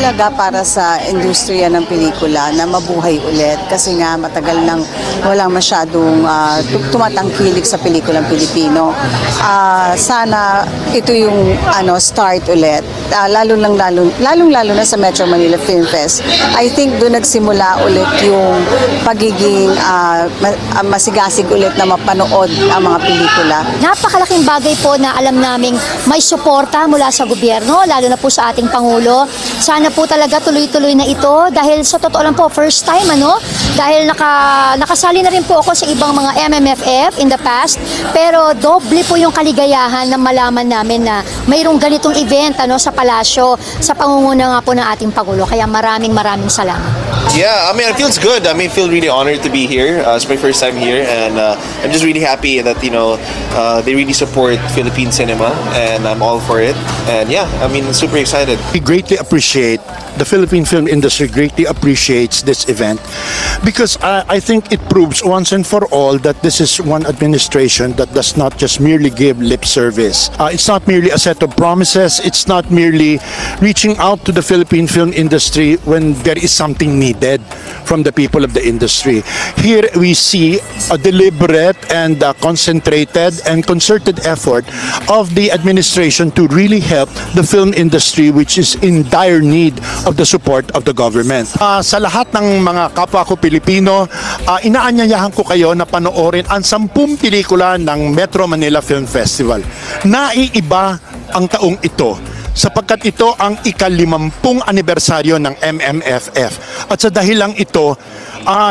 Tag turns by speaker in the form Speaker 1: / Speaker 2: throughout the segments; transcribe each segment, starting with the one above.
Speaker 1: mahalaga para sa industriya ng pelikula na mabuhay ulit kasi nga matagal nang walang masyadong tumatangkilik sa pelikulang Pilipino. Sana ito yung start ulit, lalong-lalo na sa Metro Manila Film Fest. I think doon nagsimula ulit yung pagiging masigasig ulit na mapanood ang mga pelikula.
Speaker 2: Napakalaking bagay po na alam naming may suporta mula sa gobyerno, lalo na po sa ating Pangulo. Sana po talaga tuloy-tuloy na ito dahil sa totoo lang po, first time dahil nakasali na rin po ako sa ibang mga MMFF in the past, pero doble po yung kaligayahan na malaman namin na mayroong ganitong event sa palasyo, sa pangunguna nga po ng ating Pangulo. Kaya maraming salamat.
Speaker 3: Yeah, I mean, it feels good. I mean, I feel really honored to be here. It's my first time here, and I'm just really happy that they really support Philippine cinema, and I'm all for it. And yeah, I mean, super excited.
Speaker 4: We greatly appreciate, the Philippine film industry greatly appreciates this event because I think it proves once and for all that this is one administration that does not just merely give lip service. It's not merely a set of promises. It's not merely reaching out to the Philippine film industry when there is something needed from the people of the industry. Here we see a deliberate and concentrated and concerted effort of the administration to really help the film industry, which is in dire need of the support of the government. Sa lahat ng mga kapwa ko Pilipino, inaanyayahan ko kayo na panoorin ang 10 pelikula ng Metro Manila Film Festival. Naiiba ang taong ito sapagkat ito ang ika-50 anibersaryo ng MMFF. At sa dahilang ito,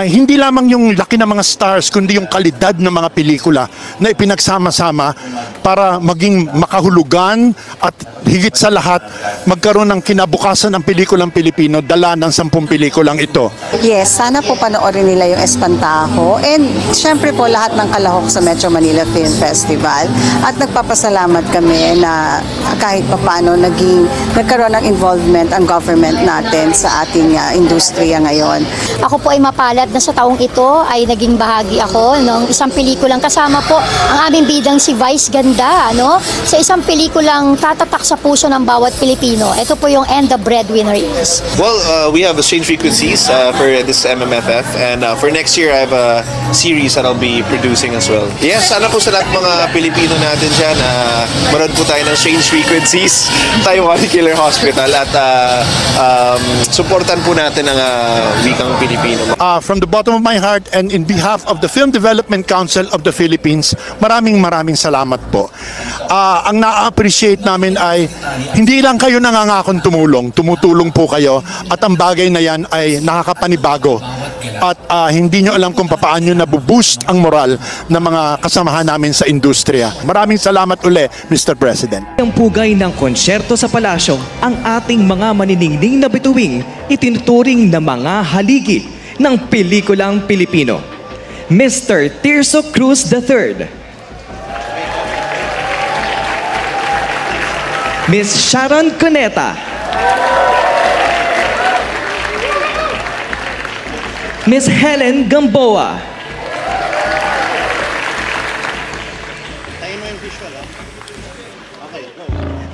Speaker 4: hindi lamang yung laki ng mga stars, kundi yung kalidad ng mga pelikula na ipinagsama-sama para maging makahulugan at higit sa lahat, magkaroon ng kinabukasan ng pelikulang Pilipino dala ng 10 pelikulang ito.
Speaker 1: Yes, sana po panoorin nila yung Espantajo and syempre po lahat ng kalahok sa Metro Manila Film Festival. At nagpapasalamat kami na kahit paano nagkaroon ng involvement ang government natin sa ating industriya ngayon.
Speaker 2: Ako po ay mapalad na sa taong ito ay naging bahagi ako ng isang pelikulang kasama po ang aming bidang si Vice Ganda, sa isang pelikulang tatatak sa puso ng bawat Pilipino. Ito po yung And the Breadwinner Is.
Speaker 3: Well, we have Strange Frequencies for this MMFF, and for next year I have a series that I'll be producing as well. Yes, sana po sa lahat mga Pilipino natin dyan, manood po tayo ng Strange Frequencies, Taiwan Killer Hospital, at supportan po natin ang wikang Pilipino.
Speaker 4: From the bottom of my heart and in behalf of the Film Development Council of the Philippines, maraming salamat po. Ang na-appreciate namin ay hindi lang kayo nangangakong tumutulong po kayo, at ang bagay na yan ay nakakapanibago. At hindi nyo alam kung paano nabuboost ang moral ng mga kasamahan namin sa industriya. Maraming salamat uli, Mr. President.
Speaker 5: Ang pugay ng konsyerto sa palasyo, ang ating mga maniningning na bituing itinuturing na mga haligi ng pelikulang Pilipino. Mr. Tirso Cruz III, Miss Sharon Cuneta, Miss Helen Gamboa,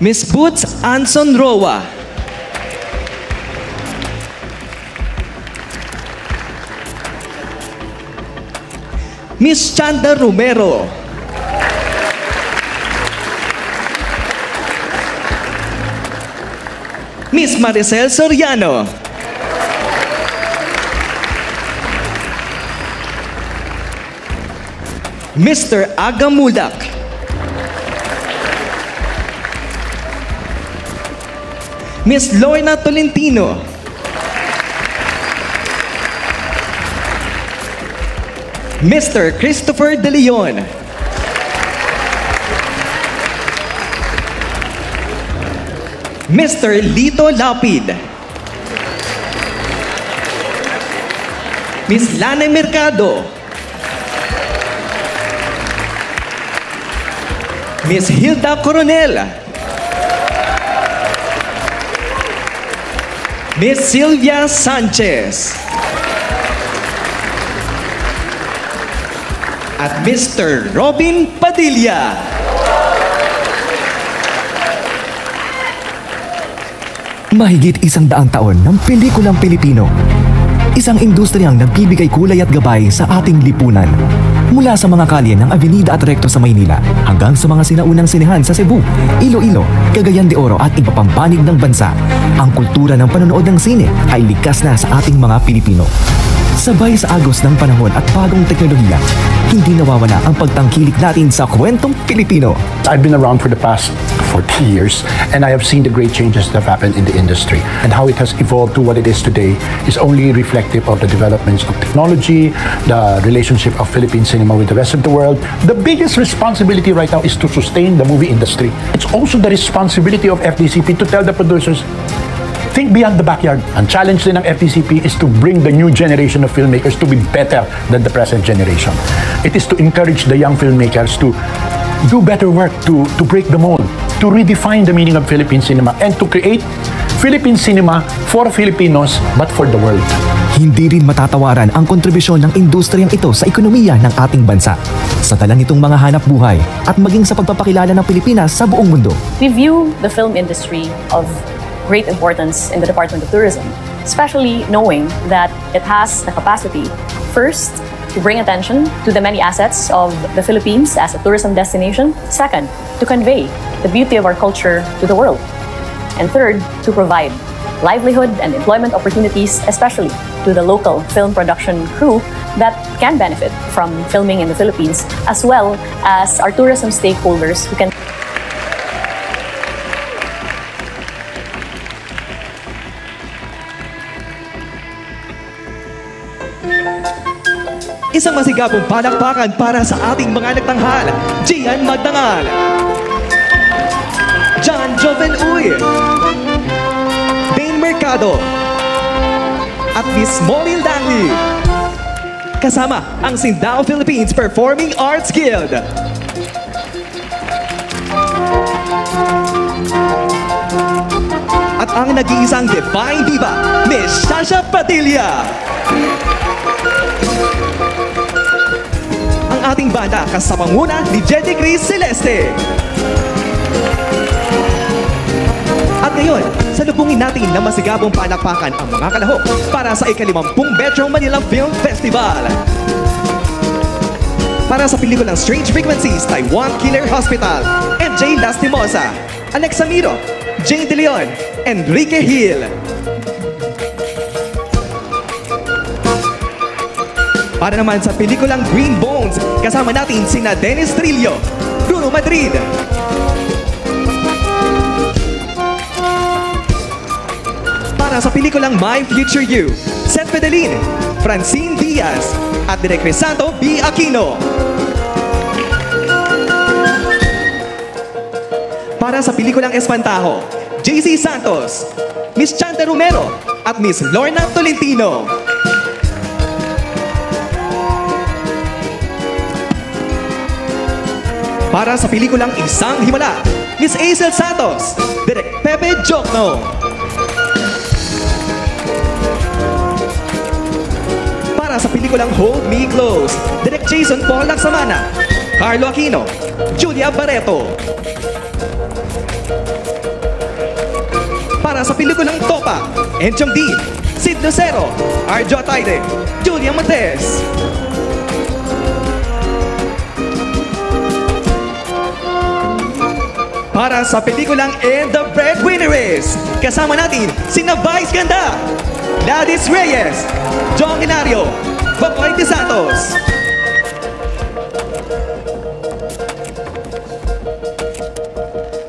Speaker 5: Miss Boots Anson Roa, Miss Chanda Romero, Miss Maricel Soriano, Mr. Agamudak, Miss Lorna Tolentino, Mr. Christopher De Leon, Mr. Lito Lapid, Miss Lana Mercado, Miss Hilda Coronel, Miss Sylvia Sanchez, at Mr. Robin Padilla.
Speaker 6: Mahigit 100 taon ng pelikulang Pilipino. Isang industriyang nagbibigay kulay at gabay sa ating lipunan. Mula sa mga kalye ng Avenida at Recto sa Maynila hanggang sa mga sinaunang sinehan sa Cebu, Iloilo, Cagayan de Oro at iba pang panig ng bansa, ang kultura ng panonood ng sine ay likas na sa ating mga Pilipino. Sabay sa agos ng panahon at bagong teknolohiya, hindi nawawala ang pagtangkilik natin sa kwentong Pilipino.
Speaker 4: I've been around for the past 40 years and I have seen the great changes that have happened in the industry, and how it has evolved to what it is today is only reflective of the developments of technology, the relationship of Philippine cinema with the rest of the world. The biggest responsibility right now is to sustain the movie industry. It's also the responsibility of FDCP to tell the producers, think beyond the backyard. Ang challenge din ng FDCP is to bring the new generation of filmmakers to be better than the present generation. It is to encourage the young filmmakers to do better work, to break the mold, to redefine the meaning of Philippine cinema, and to create Philippine cinema for Filipinos but for the world.
Speaker 6: Hindi rin matatawaran ang kontribusyon ng industriyang ito sa ekonomiya ng ating bansa. Sa dala nitong mga hanap buhay at maging sa pagpapakilala ng Pilipinas sa buong mundo.
Speaker 7: We view the film industry of great importance in the Department of Tourism, especially knowing that it has the capacity, first, to bring attention to the many assets of the Philippines as a tourism destination, second, to convey the beauty of our culture to the world, and third, to provide livelihood and employment opportunities, especially to the local film production crew that can benefit from filming in the Philippines, as well as our tourism stakeholders who can
Speaker 5: Isang masigabong palakpakan para sa ating mga nagtanghal, Gian Magdangal, John Joven Uy, Dane Mercado, at Miss Molly Langley. Kasama ang Sindao Philippines Performing Arts Guild. At ang nag-iisang Divine Diva, Miss Shasha Padilla. Ang ating banda kasapanguna ni Jetty Chris Celeste. At ngayon, salubungin natin na masigabong palakpakan ang mga kalahok para sa ika-50 Metro Manila Film Festival. Para sa pelikulang Strange Frequencies, Taiwan Killer Hospital, MJ Lastimosa, Alexa Miro, Jane De Leon, Enrique Hill. Para naman sa pelikulang Green Bones, kasama natin sina Dennis Trillo, Bruno Madrid. Para sa pelikulang My Future You, Seth Medellin, Francine Diaz, at Direk Crisanto B. Aquino. Para sa pelikulang Espantajo, JC Santos, Miss Chanta Romero, at Miss Lorna Tolentino. Para sa pelikulang Isang Himala, Miss Aisel Santos, Direk Pepe Jokno. Para sa pelikulang Hold Me Close, Direk Jason Paul Lacsamana, Carlo Aquino, Julia Barreto. Para sa pelikulang Topa, Enchong D, Sid Lucero, Arjo Ataide, Julia Mates. Para sa pelikulang And the Breadwinner Is, kasama natin sina Vice Ganda, Gladys Reyes, John Hilario, Bacoy De Santos.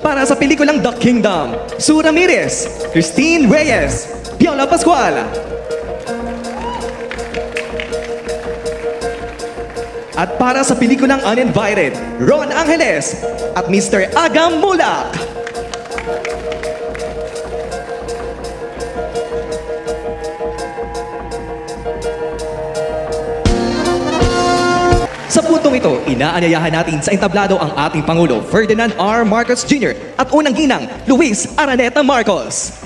Speaker 5: Para sa pelikulang The Kingdom, Sue Ramirez, Christine Reyes, Viola Pascual. At para sa pelikulang Uninvited, Ron Angeles at Mr. Agam Mulak. Sa puntong ito, inaanyayahan natin sa entablado ang ating Pangulo Ferdinand R. Marcos Jr. at unang ginang Luis Araneta Marcos.